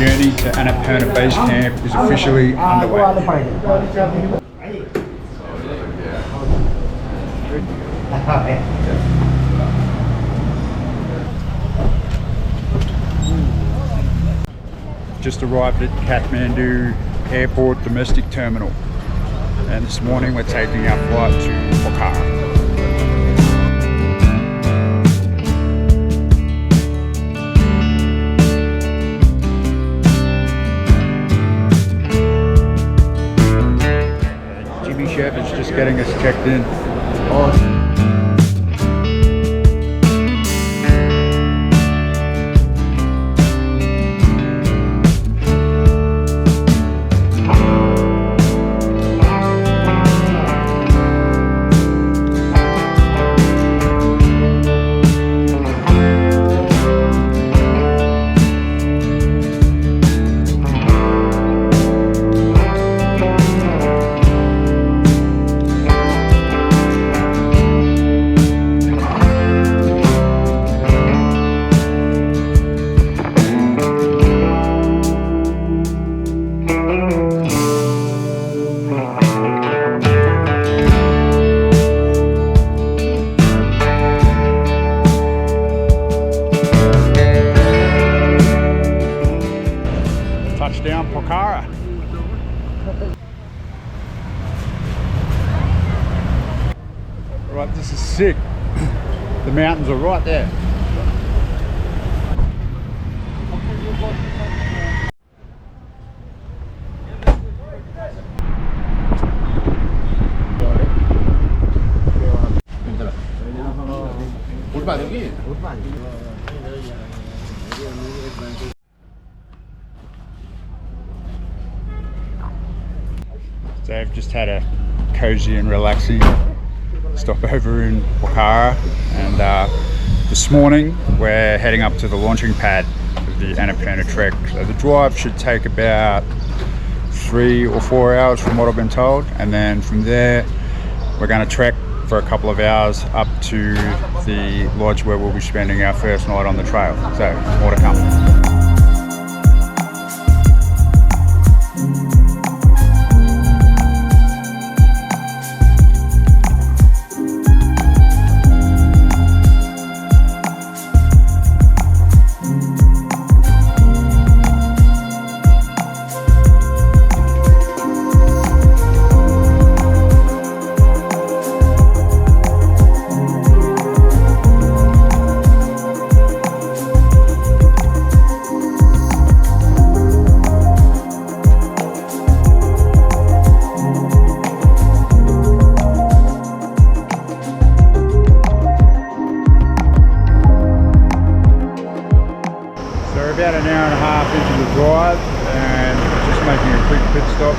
journey to Annapurna Base Camp is officially underway. Just arrived at Kathmandu Airport Domestic Terminal, and this morning we're taking our flight to Pokhara. Is just getting us checked in. Touchdown Pokhara. Right, this is sick. The mountains are right there. So I've just had a cozy and relaxing stopover in Pokhara, and this morning we're heading up to the launching pad of the Annapurna trek. So the drive should take about 3 or 4 hours from what I've been told, and then from there we're going to trek for a couple of hours up to the lodge where we'll be spending our first night on the trail. So more to come. About an hour and a half into the drive, and just making a quick pit stop.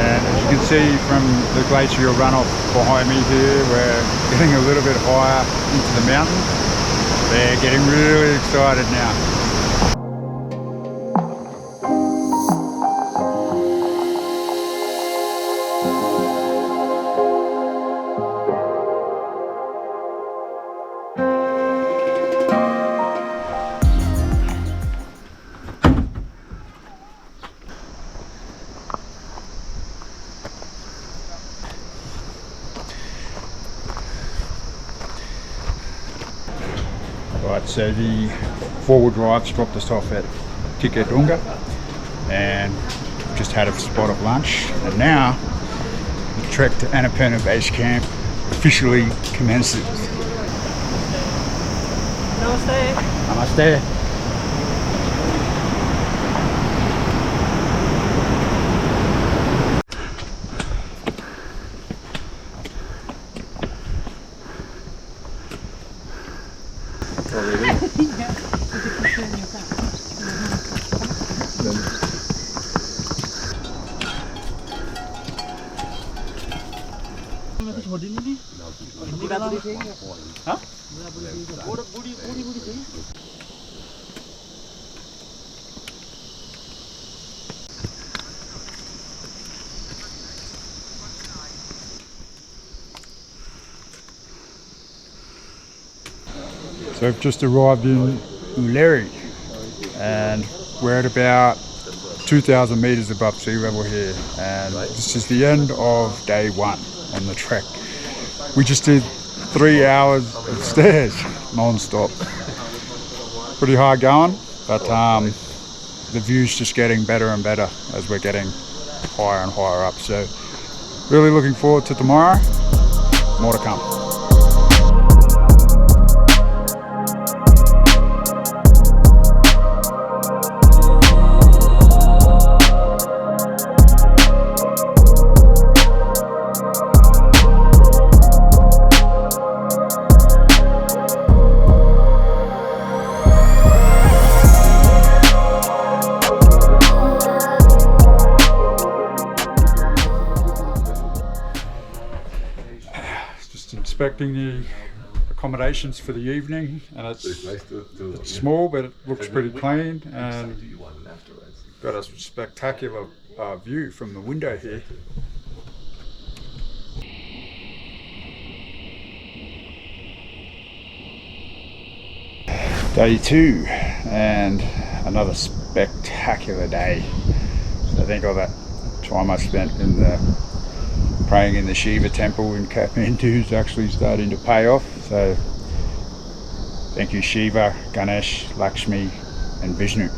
And as you can see from the glacial runoff behind me here, we're getting a little bit higher into the mountains. They're getting really excited now. Right, so the four-wheel drive's dropped us off at doonga, and just had a spot of lunch, and now the trek to Annapurna Base Camp officially commences. Namaste. Namaste. Huh? So I've just arrived in Larry. and we're at about 2,000 meters above sea level here, and this is the end of day one on the trek. We just did 3 hours of stairs non-stop. Pretty hard going, but the view's just getting better and better as we're getting higher and higher up. So really looking forward to tomorrow. More to come. Inspecting the accommodations for the evening, and it's small, but it looks pretty clean, and got a spectacular view from the window here. Day 2, and another spectacular day. I think all that time I spent in the praying in the Shiva temple in Kathmandu is actually starting to pay off. So thank you Shiva, Ganesh, Lakshmi and Vishnu.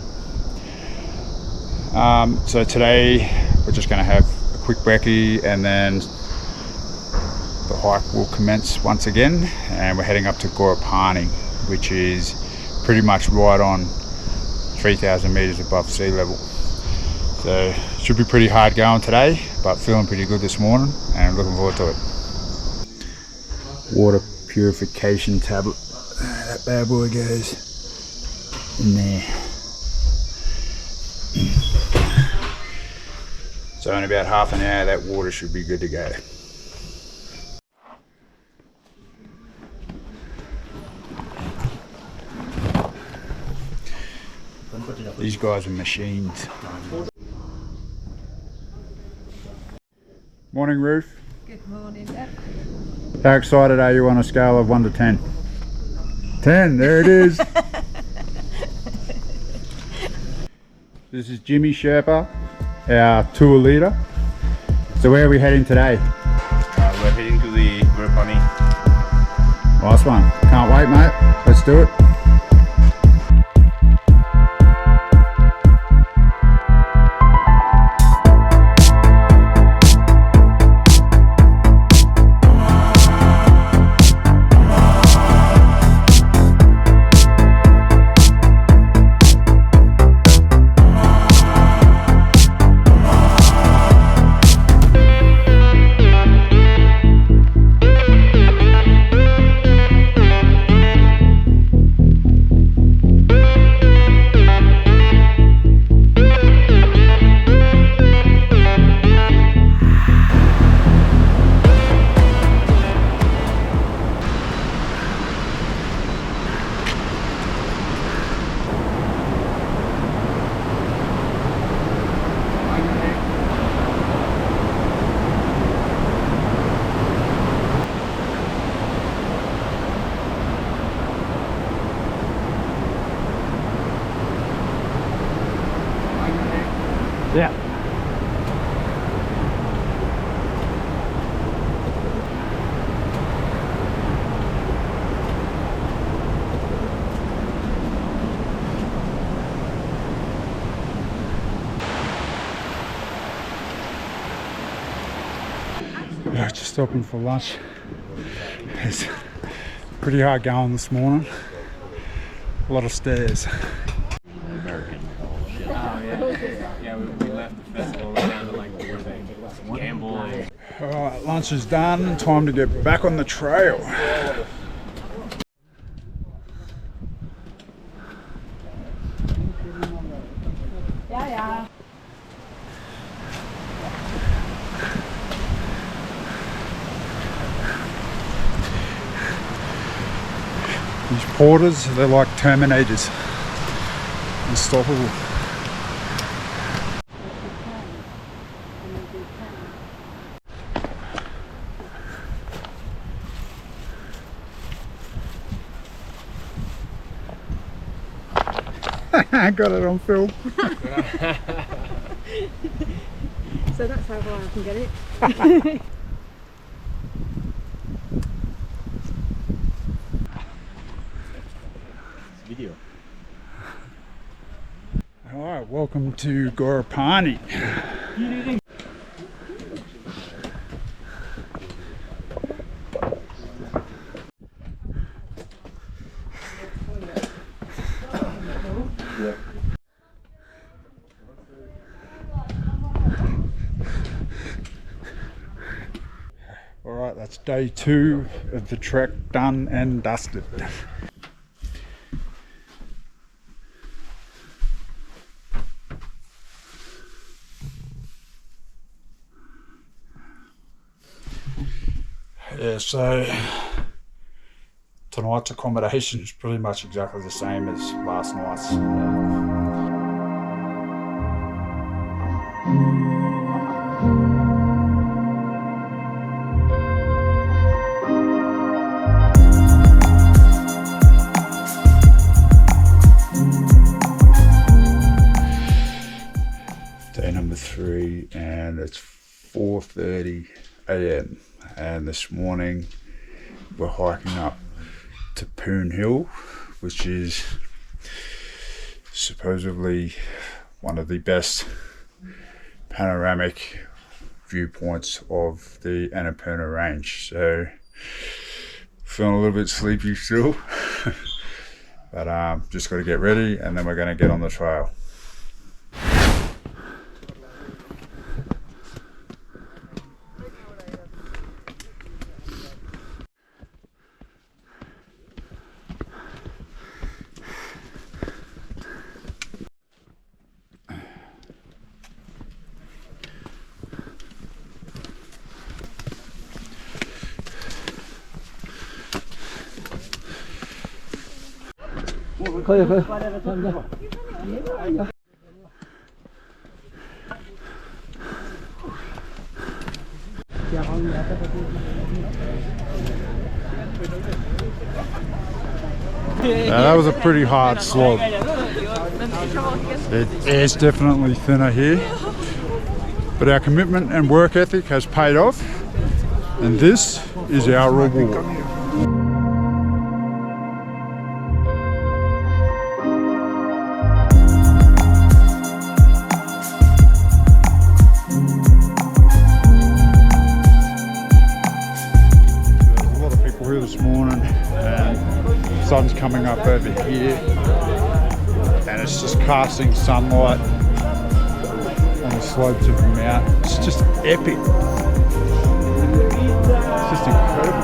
So today we're just going to have a quick brekkie, and then the hike will commence once again, and we're heading up to Gorapani, which is pretty much right on 3,000 meters above sea level. So should be pretty hard going today, but feeling pretty good this morning and looking forward to it. Water purification tablet. That bad boy goes in there. So in about half an hour that water should be good to go. These guys are machines. Morning, Ruth. Good morning, Deb. How excited are you on a scale of 1 to 10? 10, there it is. This is Jimmy Sherpa, our tour leader. So where are we heading today? We're heading to the Gorapani. Nice one. Can't wait, mate. Let's do it. Yeah. Yeah, just stopping for lunch. It's pretty hard going this morning. A lot of stairs. We left the festival down to like where they gamble. Alright, lunch is done. Time to get back on the trail. These porters, they're like Terminators. Unstoppable. I got it on film. So that's how far I can get it. Video. Alright, welcome to Gorapani. Alright, that's day 2 of the trek done and dusted. Yeah, so tonight's accommodation is pretty much exactly the same as last night's. Day number 3, and it's 4:30 a.m. and this morning we're hiking up to Poon Hill, which is supposedly one of the best panoramic viewpoints of the Annapurna range. So feeling a little bit sleepy still, but just got to get ready and then we're going to get on the trail. That was a pretty hard slog. It is definitely thinner here, but our commitment and work ethic has paid off, and this is our reward. Here this morning, and the sun's coming up over here, and it's just casting sunlight on the slopes of the mountain. It's just epic. It's just incredible.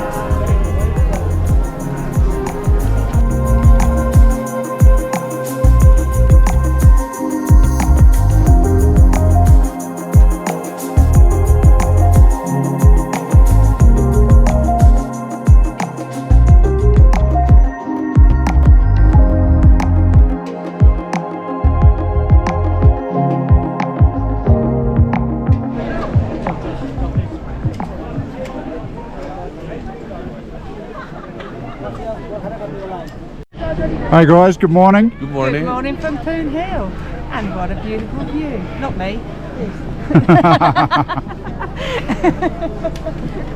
Hey guys, good morning. Good morning. Good morning from Poon Hill. And what a beautiful view. Not me.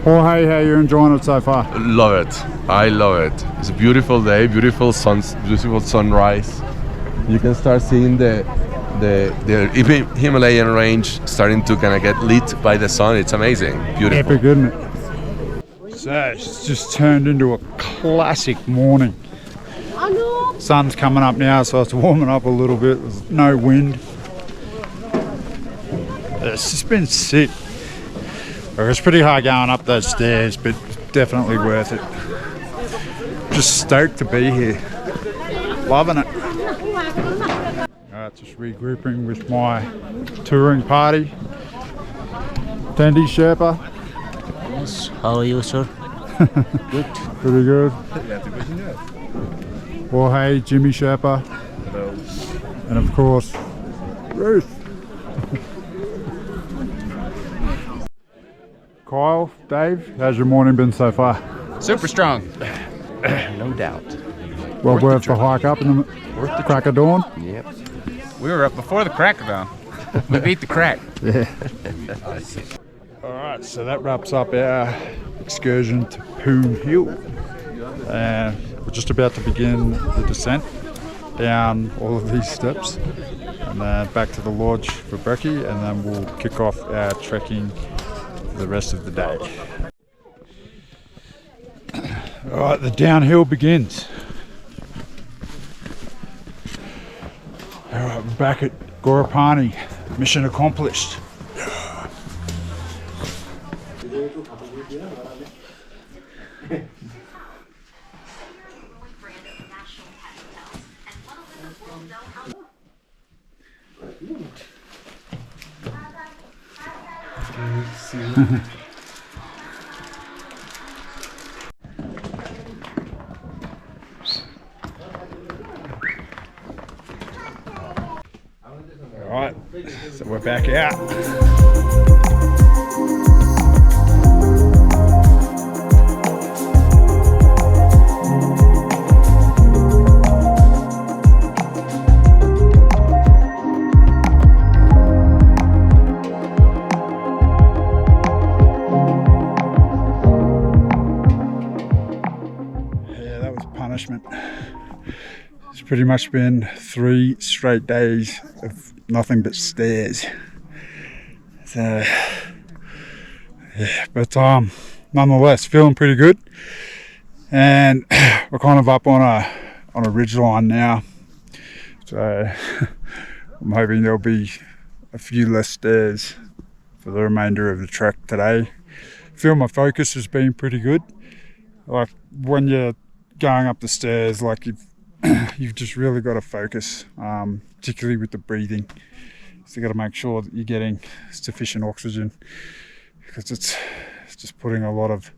Jorge, how you enjoying it so far? Love it. I love it. It's a beautiful day, beautiful sunrise. You can start seeing the Himalayan range starting to kind of get lit by the sun. It's amazing. Beautiful. Epic, isn't it? So it's just turned into a classic morning. Sun's coming up now, so it's warming up a little bit. There's no wind. It's just been sick. It's pretty hard going up those stairs, but definitely worth it. Just stoked to be here. Loving it. Alright, just regrouping with my touring party. Tendi Sherpa. Yes, how are you, sir? Good. Pretty good. Jorge, Jimmy Sherpa. Hello. And of course, Ruth. Kyle, Dave, how's your morning been so far? Super strong. No doubt. Well worth the hike up in the crack of dawn. Yep. We were up before the crack of dawn. We beat the crack. Yeah. Alright, so that wraps up our excursion to Poon Hill. We're just about to begin the descent down all of these steps and then back to the lodge for brekkie, and then we'll kick off our trekking for the rest of the day. Alright, the downhill begins. Alright, we're back at Gorapani. Mission accomplished. Alright, so we're back out. It's pretty much been 3 straight days of nothing but stairs. So, yeah, but nonetheless, feeling pretty good. And we're kind of up on a ridge line now. So I'm hoping there'll be a few less stairs for the remainder of the trek today. I feel my focus has been pretty good. Like when you're going up the stairs, like you've just really got to focus, particularly with the breathing. So you got to make sure that you're getting sufficient oxygen, because it's just putting a lot of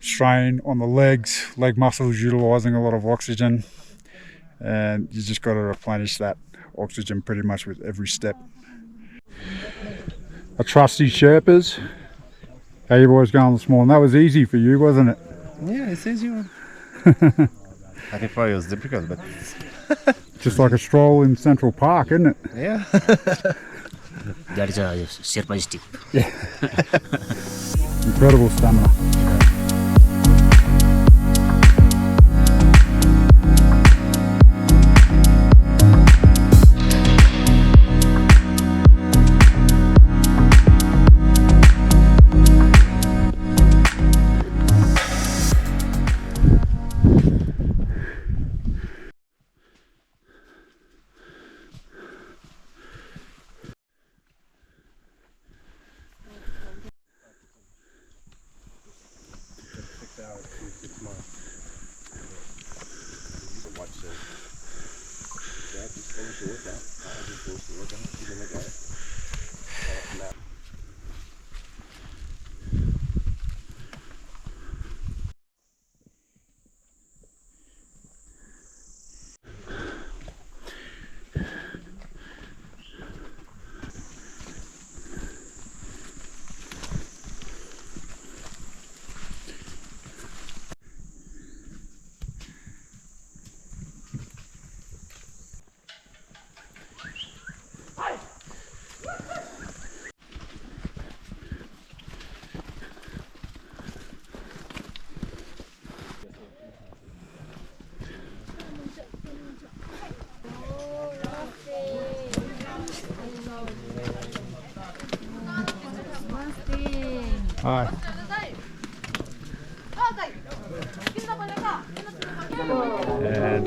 strain on the leg muscles, utilizing a lot of oxygen, and you just got to replenish that oxygen pretty much with every step. A trusty Sherpas. How you boys going this morning? That was easy for you, wasn't it? Yeah, it's easy one. I think probably it was difficult, but just like a stroll in Central Park, isn't it? yeah. That is a Sherpa stick. Yeah. Incredible stamina. Hi. And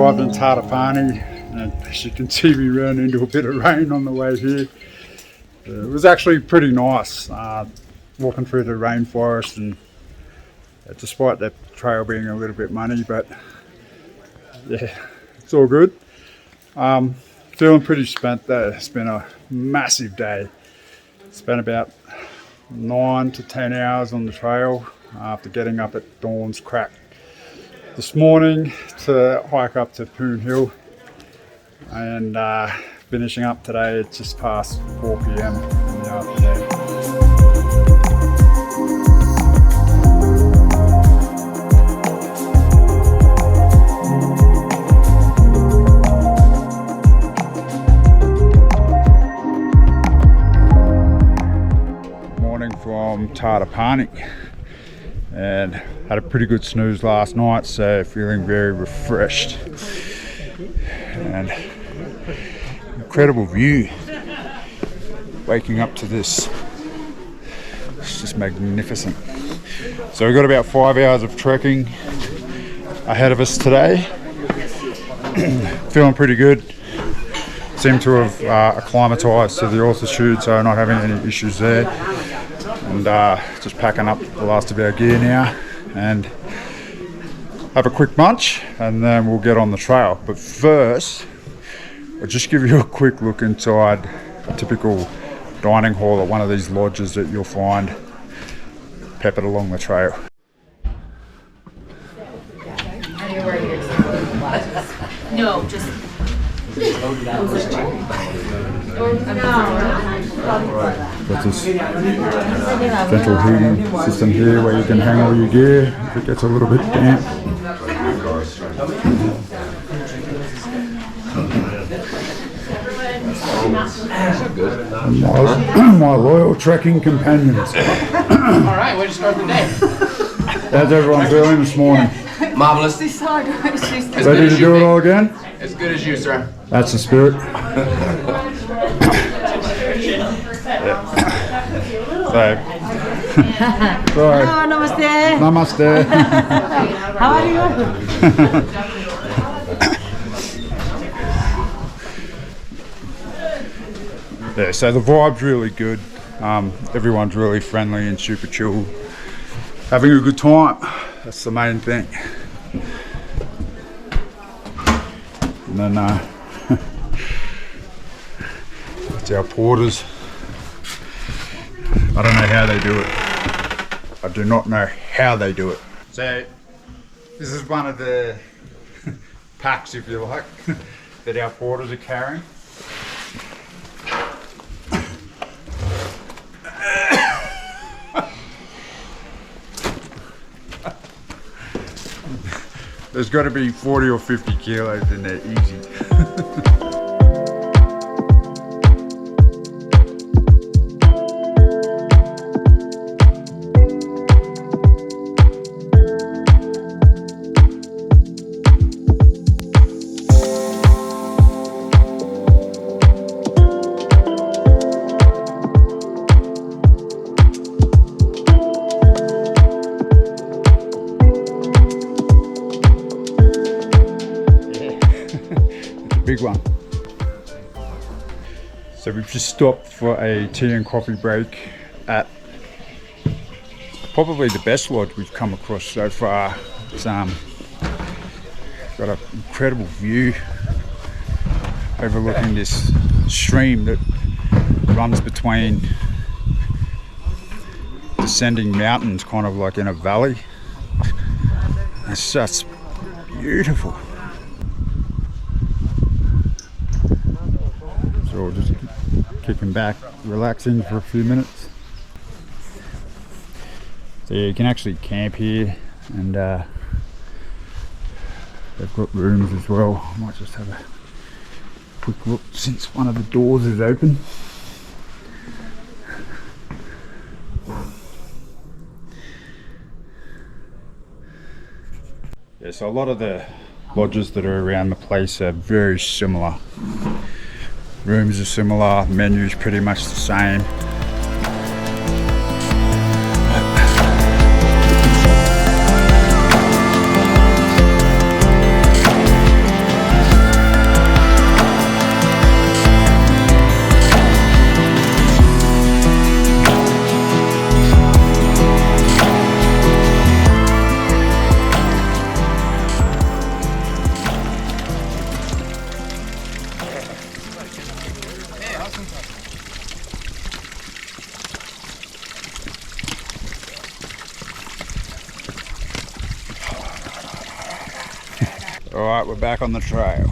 arrived in Tartafani, and as you can see, we ran into a bit of rain on the way here. It was actually pretty nice walking through the rainforest, and despite the trail being a little bit muddy, but yeah, it's all good. Feeling pretty spent though. It's been a massive day. Spent about 9 to 10 hours on the trail after getting up at dawn's crack this morning to hike up to Poon Hill, and finishing up today at just past 4 p.m. in the afternoon. From Tartafani, and had a pretty good snooze last night, so feeling very refreshed. And incredible view. Waking up to this, it's just magnificent. So we've got about 5 hours of trekking ahead of us today. Feeling pretty good. Seem to have acclimatized to the altitude, so not having any issues there. And just packing up the last of our gear now and have a quick munch, and then we'll get on the trail. But first, I'll just give you a quick look inside a typical dining hall at one of these lodges that you'll find peppered along the trail. No, just Got this central heating system here where you can hang all your gear if it gets a little bit damp. My loyal trekking companions. Alright, way to start the day. How's everyone feeling this morning? Marvelous. Ready to do it all again? As good as you, sir. That's the spirit. So, sorry. Oh, namaste. Namaste. How are you? Yeah, so the vibe's really good. Everyone's really friendly and super chill. Having a good time. That's the main thing. And then it's our porters. I don't know how they do it. I do not know how they do it. So this is one of the packs, if you like, that our porters are carrying. There's got to be 40 or 50 kilos in there, easy. Big one. So we've just stopped for a tea and coffee break at probably the best lodge we've come across so far. It's got an incredible view overlooking this stream that runs between descending mountains, kind of like in a valley. It's just beautiful. So we're just kicking back, relaxing for a few minutes. So yeah, you can actually camp here, and they've got rooms as well. I might just have a quick look since one of the doors is open. Yeah, so a lot of the lodges that are around the place are very similar. Rooms are similar, menus pretty much the same. Alright, we're back on the trail.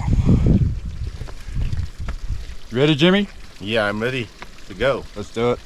Ready, Jimmy? Yeah, I'm ready to go. Let's do it.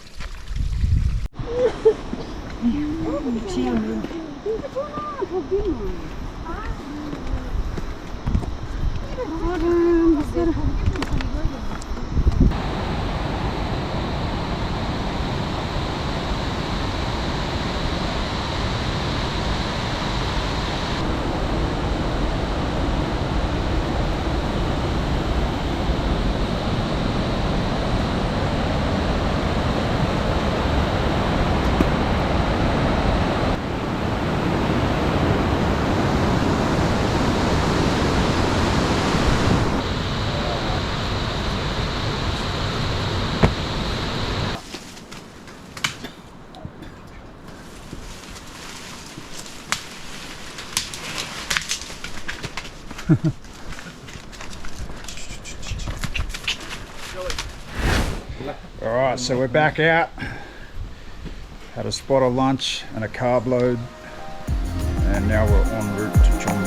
Alright, so we're back out. Had a spot of lunch and a carb load, and now we're en route to Jhinu.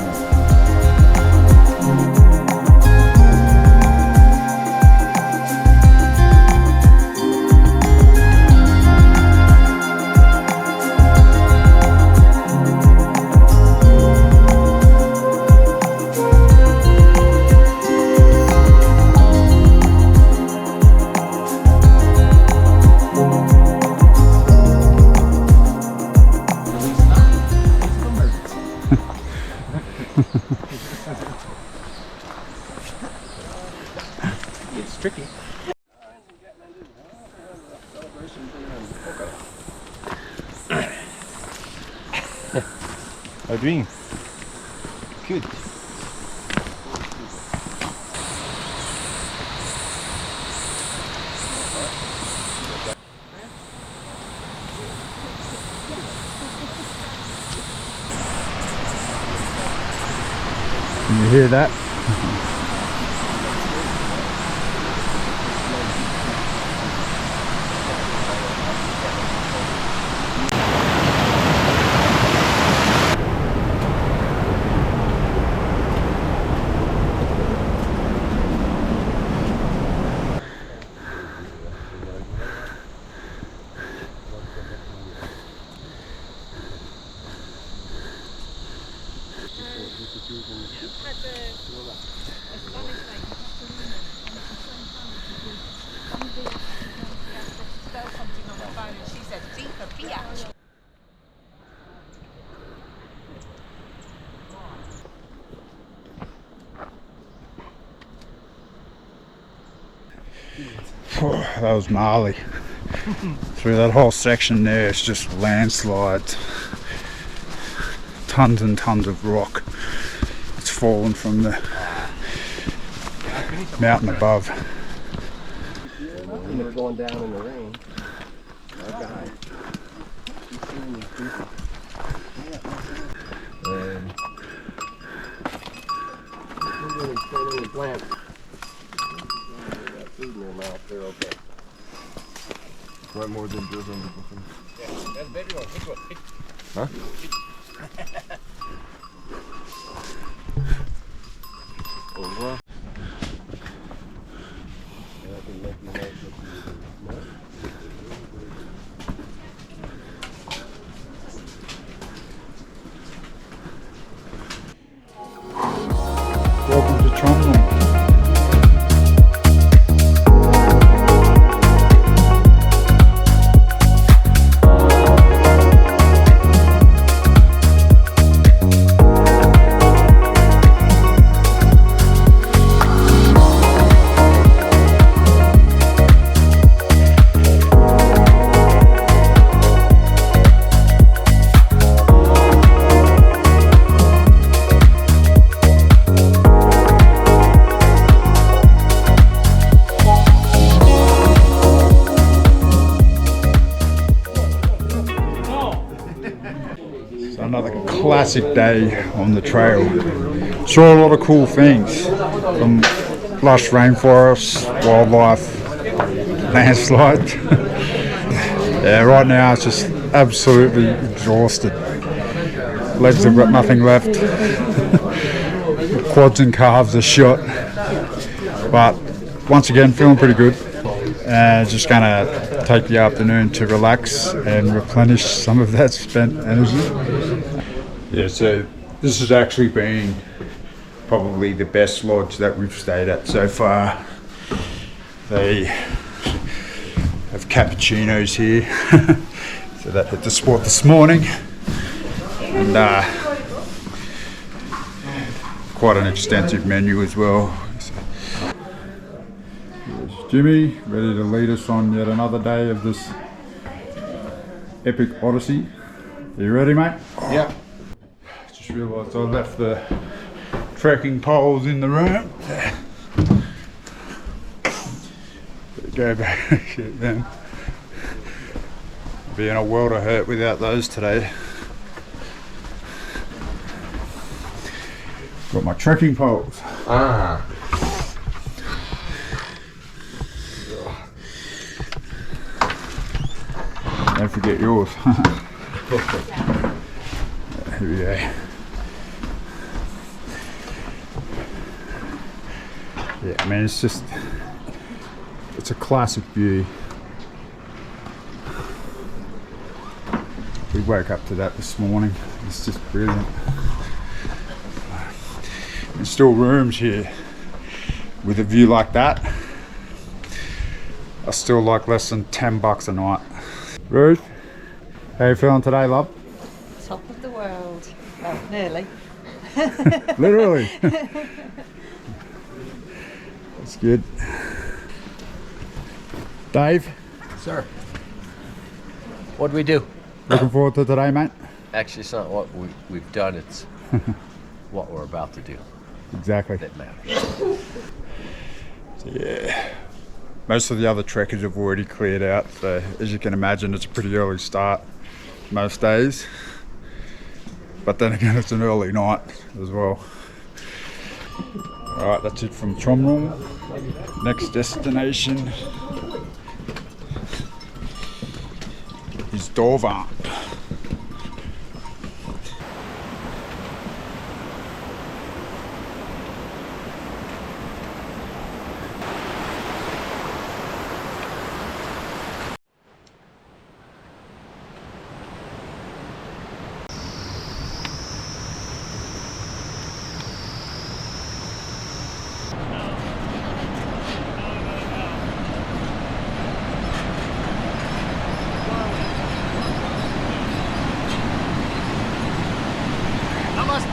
It's tricky. How are you doing? Good. Can you hear that? That was gnarly. Through that whole section there, it's just landslides. Tons and tons of rock. It's fallen from the mountain above. We're going down in the rain. Our guy. He's seeing these people. And we're really spraying the plant. Got food in their mouth, they're okay. Quite more dangerous than the person. Yeah, that's baby one. Which one? Huh? Au revoir. Welcome to Jhinu. Another classic day on the trail. Saw a lot of cool things, from lush rainforests, wildlife, landslides. Yeah, right now it's just absolutely exhausted. Legs have got nothing left. quads and calves are shot, but once again feeling pretty good. Just gonna take the afternoon to relax and replenish some of that spent energy. Yeah, so this has actually been probably the best lodge that we've stayed at so far. They have cappuccinos here, so that hit the spot this morning, and quite an extensive menu as well. Here's Jimmy, ready to lead us on yet another day of this epic odyssey. Are you ready, mate? Yeah. Just realised I left the trekking poles in the room. Go back, shit, man. Be in a world of hurt without those today. Got my trekking poles. Ah. Don't forget yours. Here we go. Yeah, I mean, it's a classic view. We woke up to that this morning. It's just brilliant. There's still rooms here with a view like that. I still like less than $10 a night. Ruth, how you feeling today, love? Top of the world. Well, nearly. Literally. That's good. Dave, Sir. What do we do? looking forward to today, mate? Actually, it's not what we've done, it's what we're about to do Exactly. that matters. Yeah. Most of the other trekkers have already cleared out, so as you can imagine, it's a pretty early start most days. But then again, it's an early night as well. Alright, that's it from Chomrong. Next destination is Dorvan.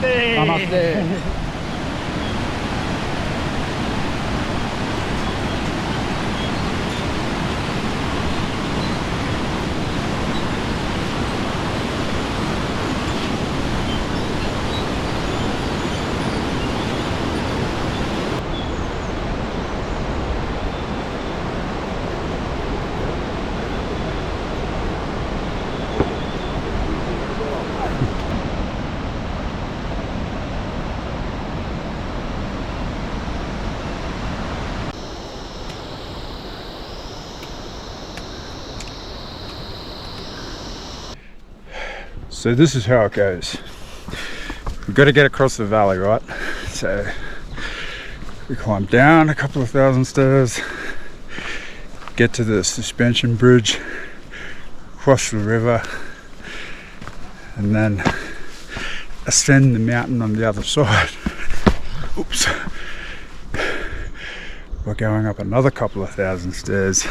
Namaste. So this is how it goes. We've got to get across the valley, right? So we climb down a couple of thousand stairs, get to the suspension bridge, cross the river, and then ascend the mountain on the other side. Oops. We're going up another couple of thousand stairs.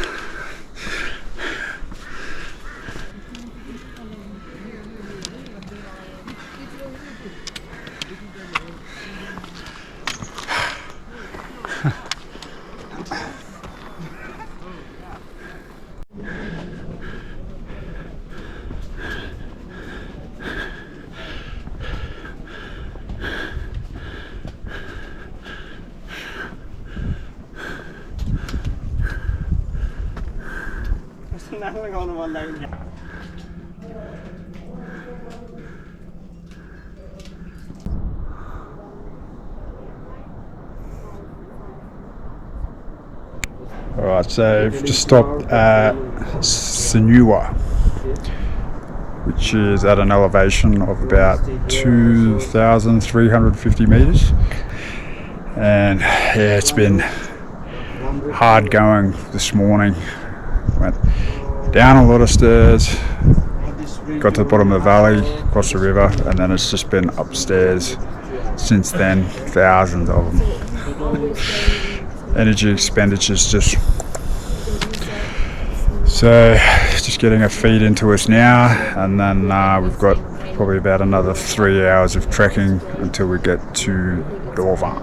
Alright, so we've just stopped at Sinuwa, which is at an elevation of about 2,350 meters. And yeah, it's been hard going this morning. Went down a lot of stairs, got to the bottom of the valley, across the river, and then it's just been upstairs since then, thousands of them. Energy expenditure's just... So, just getting a feed into us now, and then we've got probably about another 3 hours of trekking until we get to Doonga.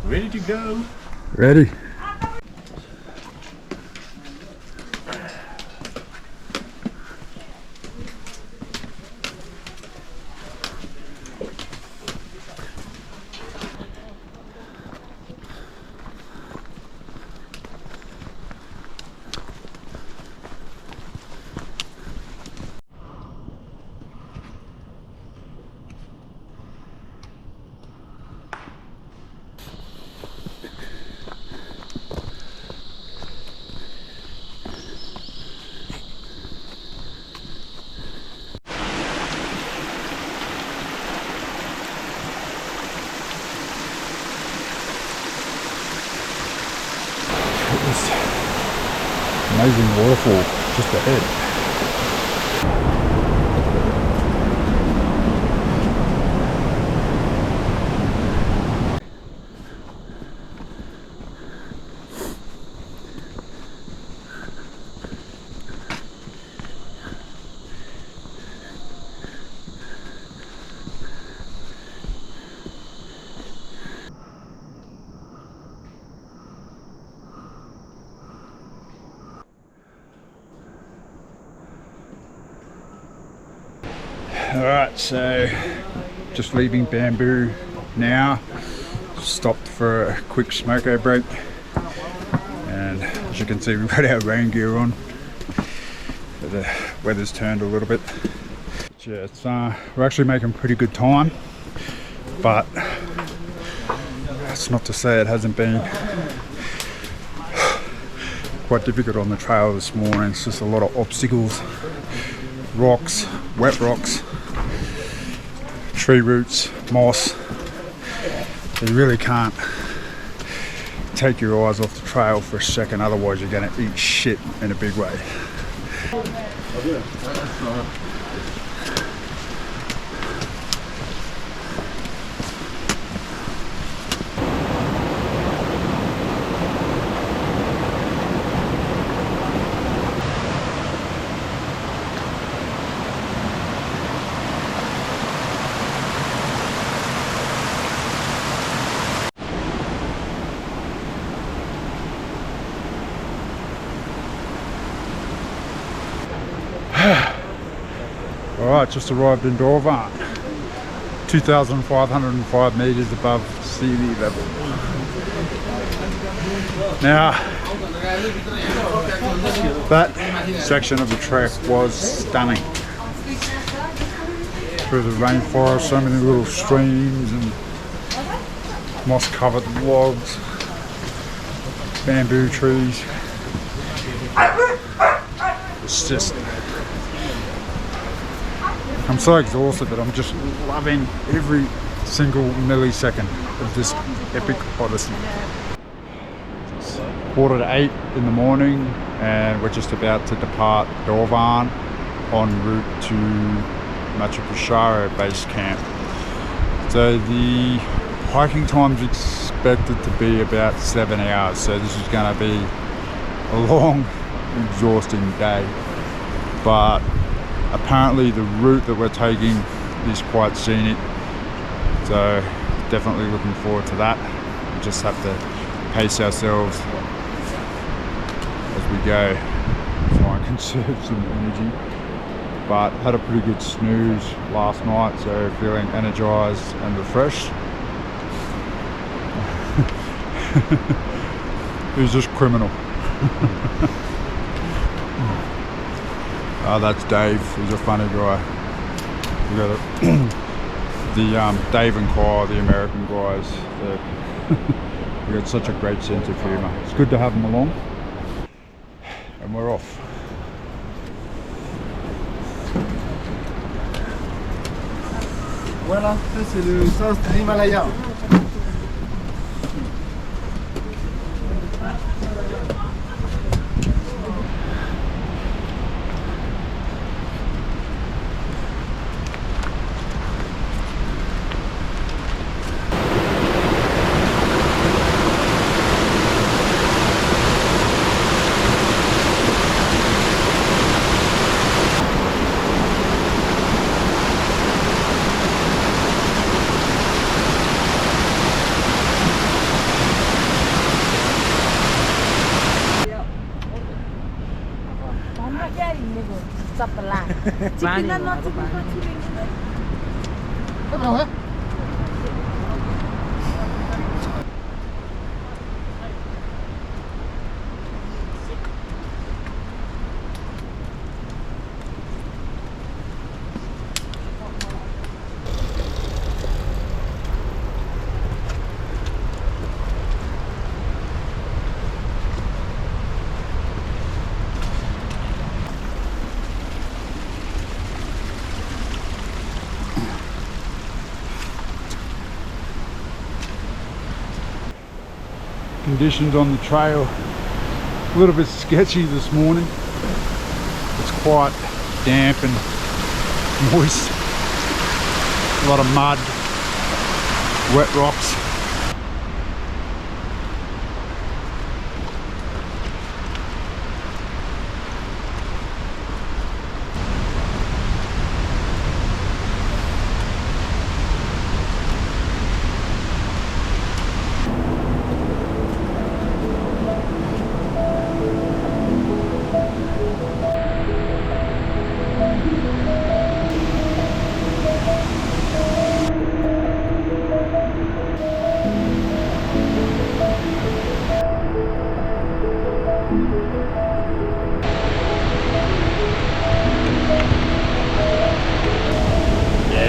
Ready to go? Ready? This amazing waterfall just ahead. Alright, so just leaving Bamboo now. Stopped for a quick smoko break, and as you can see, we've got our rain gear on. The weather's turned a little bit. Yeah, it's, we're actually making pretty good time, but that's not to say it hasn't been quite difficult on the trail this morning. It's just a lot of obstacles, rocks, wet rocks, tree roots, moss. You really can't take your eyes off the trail for a second, otherwise you're going to eat shit in a big way. Alright, just arrived in Doonga, 2,505 metres above sea level. Now, that section of the trek was stunning. Through the rainforest, so many little streams and moss covered logs, bamboo trees. It's just... I'm so exhausted that I'm just loving every single millisecond of this epic odyssey. It's 7:45 in the morning and we're just about to depart Doonga en route to Annapurna Base Camp. So the hiking time is expected to be about 7 hours, so this is going to be a long, exhausting day. But apparently the route that we're taking is quite scenic, so definitely looking forward to that. We just have to pace ourselves as we go, try and conserve some energy. But had a pretty good snooze last night, so feeling energized and refreshed. It was just criminal. That's Dave. He's a funny guy. We got the Dave and Kyle, the American guys. We got such a great sense of humour. It's good to have them along, and we're off. Voilà, ça c'est le sens de l'Himalaya. Conditions on the trail a little bit sketchy this morning. It's quite damp and moist. A lot of mud, wet rocks.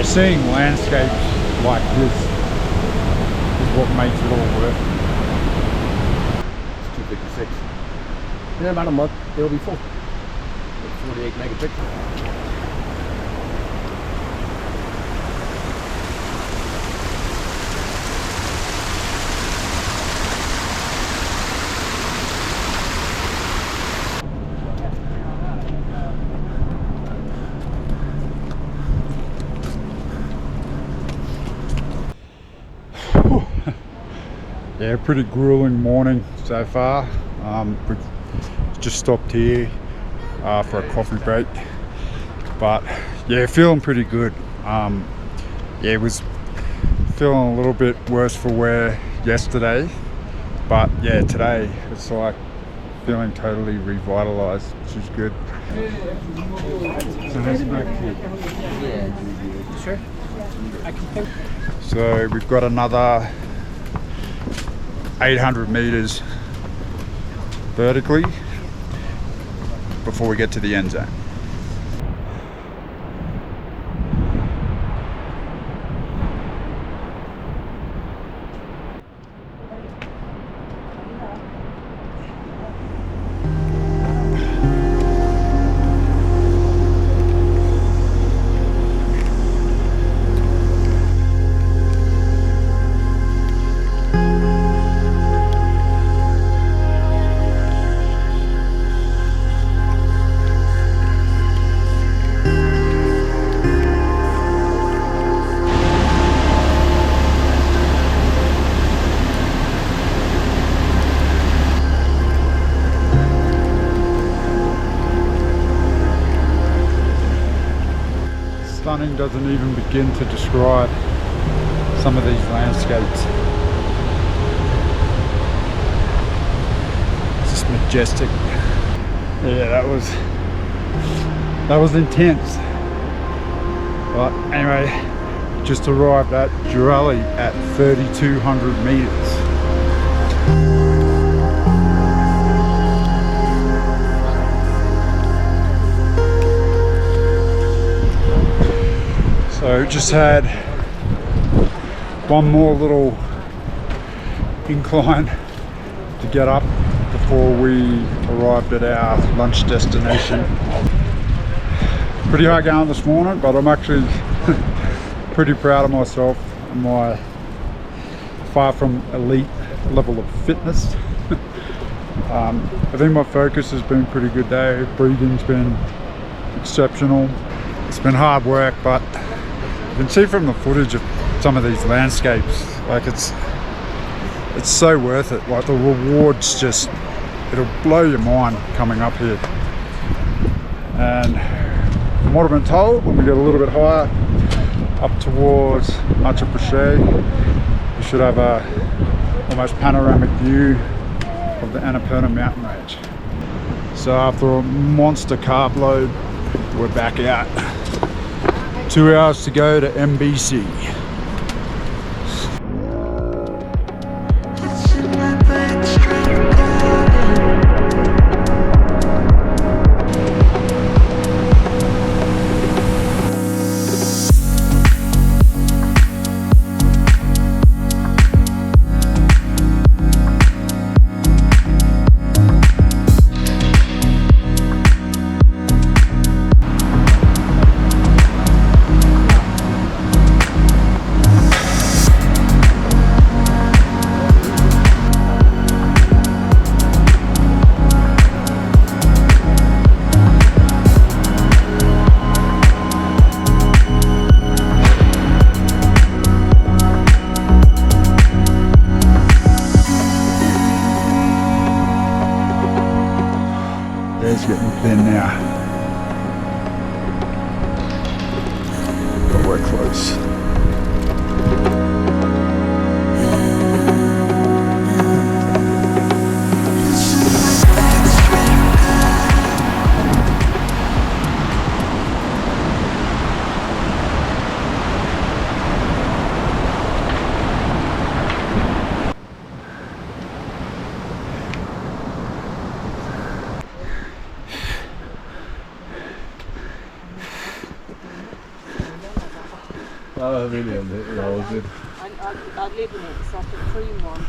Seeing landscapes like this is what makes it all worth it. It's 256. In about a month, it'll be full. 48 megapixels. Yeah, pretty grueling morning so far. We've just stopped here for a coffee break, but yeah, feeling pretty good. Yeah, it was feeling a little bit worse for wear yesterday, but yeah, today it's like feeling totally revitalized, which is good. So we've got another 800 meters vertically before we get to the end zone. Stunning doesn't even begin to describe some of these landscapes. It's just majestic. Yeah, that was intense. But anyway, just arrived at Jurali at 3,200 meters. So just had one more little incline to get up before we arrived at our lunch destination. Pretty hard going this morning, but I'm actually pretty proud of myself and my far from elite level of fitness. I think my focus has been pretty good though. Breathing's been exceptional. It's been hard work, but you can see from the footage of some of these landscapes, like it's so worth it. Like the rewards just, it'll blow your mind coming up here. And from what I've been told, when we get a little bit higher up towards Machu Picchu, you should have a almost panoramic view of the Annapurna mountain range. So after a monster carb load, we're back out. 2 hours to go to MBC. It's getting thin now, but we're close. Oh, really? That was it. I live in it, it's like a cream one.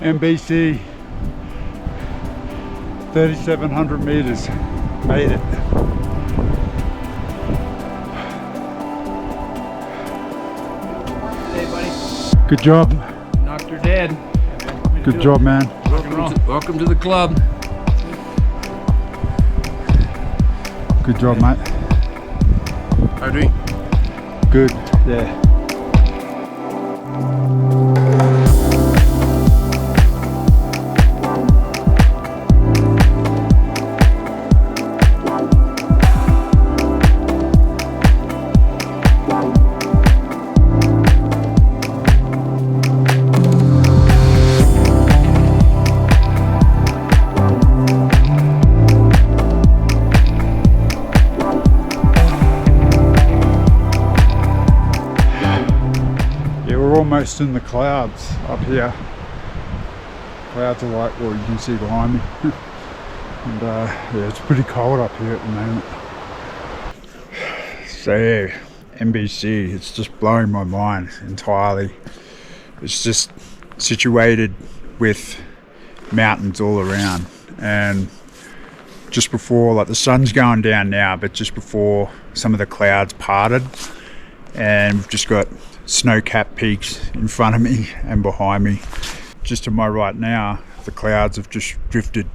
MBC, 3,700 meters, made it. Hey, buddy. Good job. Knocked her dead. Good job, man. Welcome to the club. Good job, mate. How are you doing? Good. Yeah. Almost in the clouds up here. Clouds are like what you can see behind me. And yeah, it's pretty cold up here at the moment. So yeah, MBC, it's just blowing my mind entirely. It's just situated with mountains all around, and just before, like the sun's going down now, but just before some of the clouds parted, and we've just got snow-capped peaks in front of me and behind me. Just to my right now, the clouds have just drifted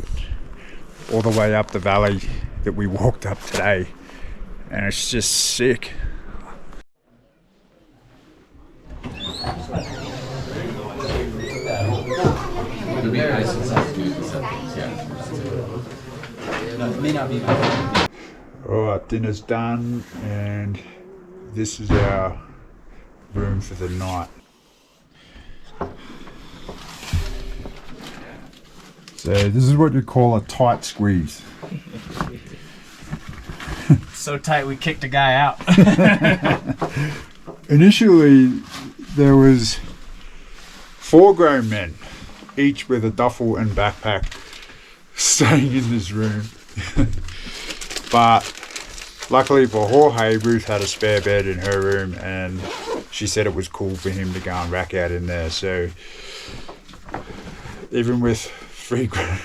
all the way up the valley that we walked up today, and it's just sick. Alright, dinner's done, and this is our room for the night. So this is what you call a tight squeeze. So tight we kicked a guy out. Initially there was 4 grown men, each with a duffel and backpack, staying in this room. But luckily for Jorge, Ruth had a spare bed in her room, and she said it was cool for him to go and rack out in there. So even with frequent.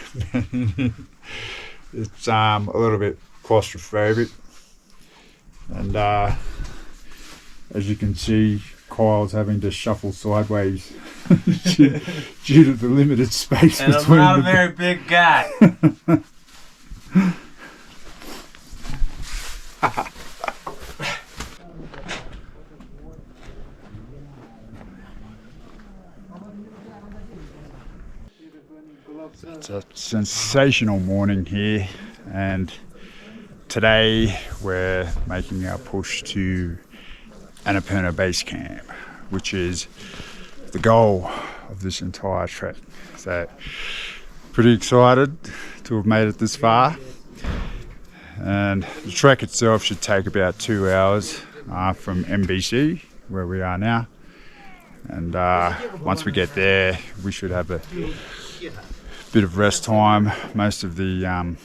It's a little bit claustrophobic, and as you can see, Kyle's having to shuffle sideways due to the limited space And between I'm not a the very big guy. It's a sensational morning here, and today we're making our push to Annapurna Base Camp, which is the goal of this entire trek. So pretty excited to have made it this far, and the trek itself should take about 2 hours from MBC, where we are now, and once we get there we should have a bit of rest time. Most of the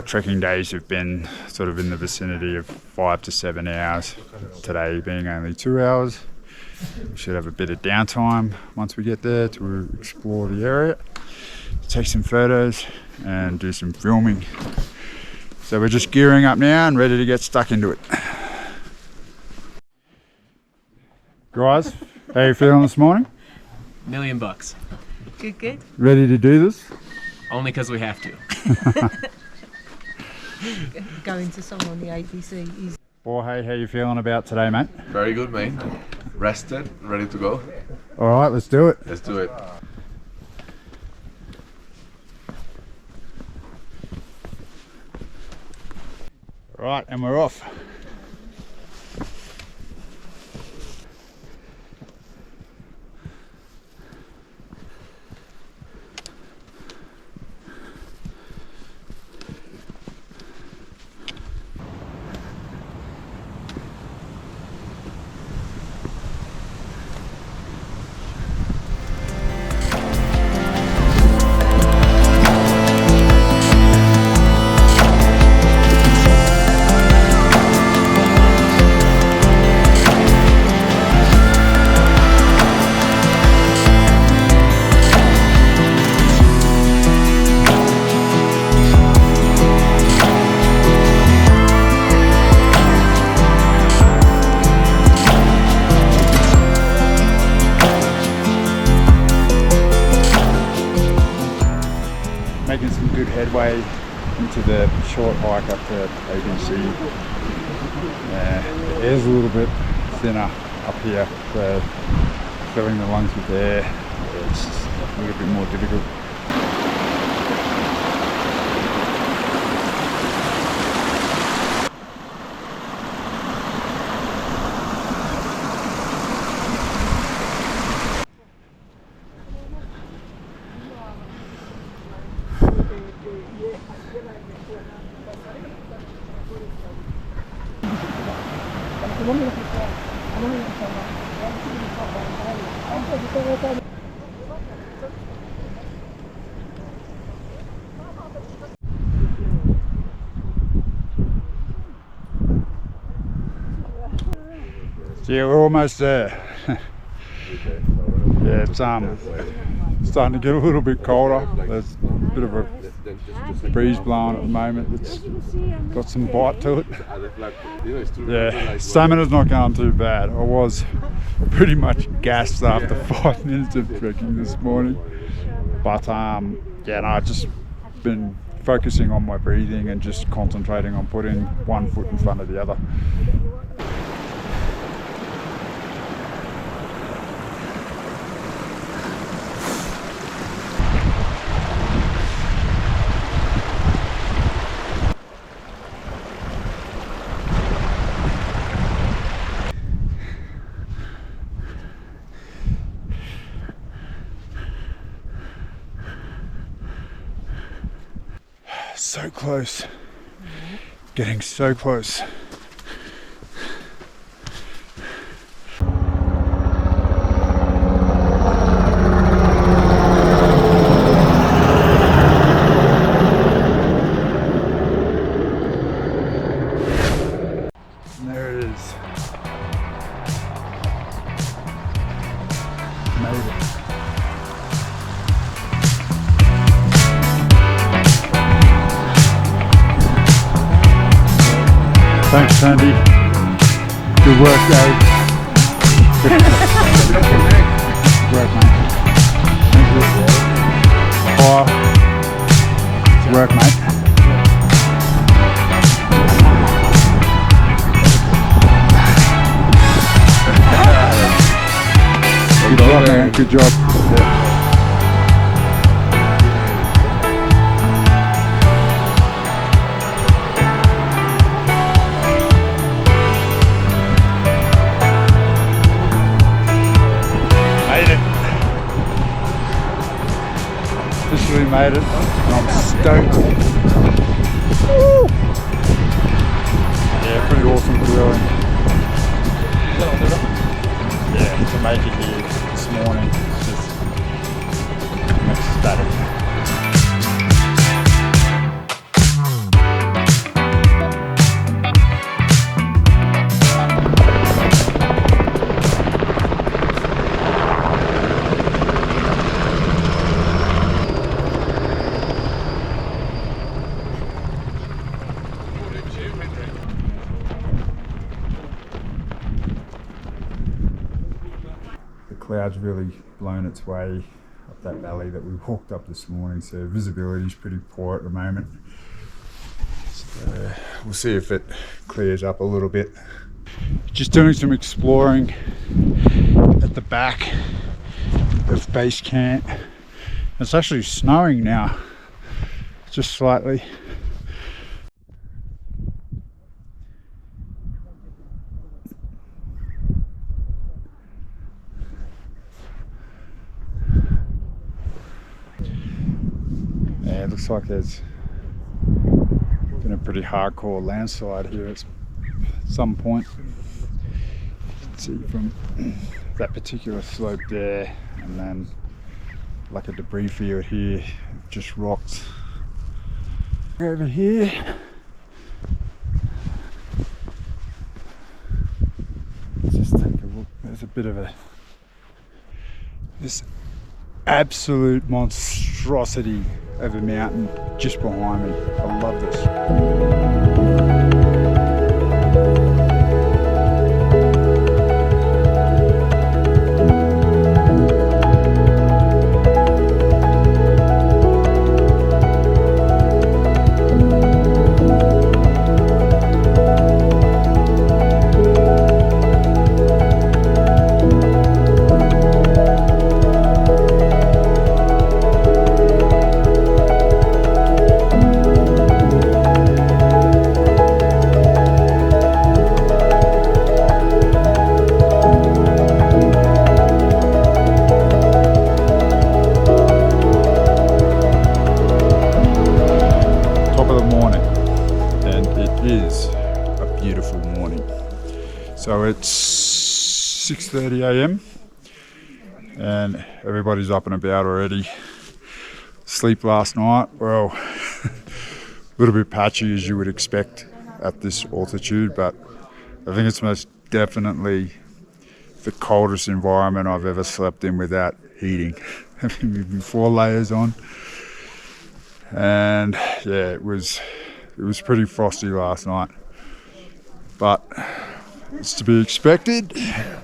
trekking days have been sort of in the vicinity of 5 to 7 hours, today being only 2 hours. We should have a bit of downtime once we get there to explore the area, take some photos and do some filming. So we're just gearing up now and ready to get stuck into it. Guys, how are you feeling this morning? $1,000,000. Good, good. Ready to do this? Only because we have to. Going to someone on the ABC is Jorge, how you feeling about today, mate? Very good, mate. Rested, ready to go. All right, let's do it. Let's do it. Right, and we're off. Making some good headway into the short hike up to ABC. The air's a little bit thinner up here, so filling the lungs with air, it's just a little bit more difficult. Yeah, we're almost there. Yeah, it's starting to get a little bit colder. There's a bit of a breeze blowing at the moment. It's got some bite to it. Yeah, stamina's not going too bad. I was pretty much gassed after 5 minutes of trekking this morning. But yeah, no, I've just been focusing on my breathing and just concentrating on putting one foot in front of the other. So close, getting so close. And there it is. Made it. Thanks, Sandy. Good work, Dave. Good work, mate. Thank you. Oh, good work, mate. Good job, man. Good job. Yeah. Officially made it, and I'm stoked. Woo! Yeah, pretty awesome feeling. Yeah, to make it here this morning, it's just I'm ecstatic. Cloud's really blown its way up that valley that we walked up this morning, so visibility is pretty poor at the moment. So we'll see if it clears up a little bit. Just doing some exploring at the back of base camp. It's actually snowing now, just slightly. Yeah, it looks like there's been a pretty hardcore landslide here at some point. You can see from that particular slope there, and then like a debris field here, just rocks. Over here, let's just take a look. There's a bit of this absolute monstrosity of a mountain just behind me. I love this. So it's 6:30 a.m. and everybody's up and about already. Sleep last night, well, a little bit patchy as you would expect at this altitude, but I think it's most definitely the coldest environment I've ever slept in without heating. Having 4 layers on, and yeah, it was pretty frosty last night, but it's to be expected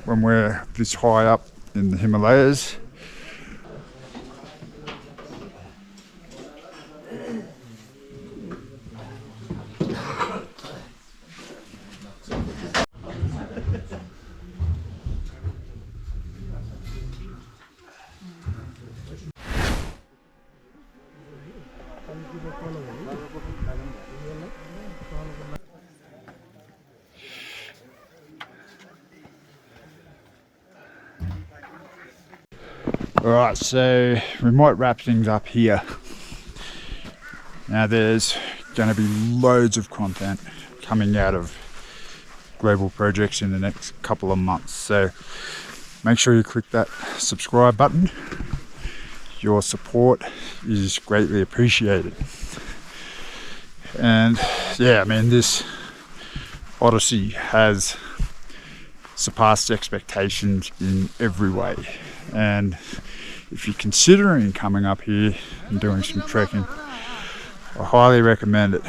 when we're this high up in the Himalayas. Alright, so we might wrap things up here. Now there's going to be loads of content coming out of global projects in the next couple of months, so make sure you click that subscribe button. Your support is greatly appreciated. And yeah, I mean, this Odyssey has surpassed expectations in every way, and if you're considering coming up here and doing some trekking, I highly recommend it.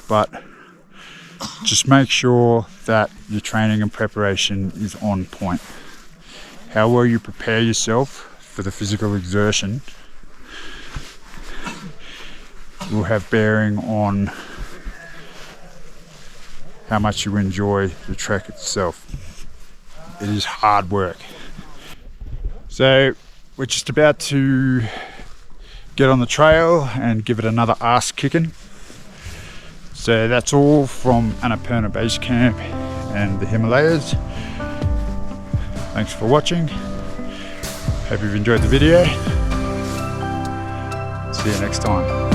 But just make sure that your training and preparation is on point. How well you prepare yourself for the physical exertion will have bearing on how much you enjoy the trek itself. It is hard work. So we're just about to get on the trail and give it another ass kicking. So that's all from Annapurna Base Camp and the Himalayas. Thanks for watching. Hope you've enjoyed the video. See you next time.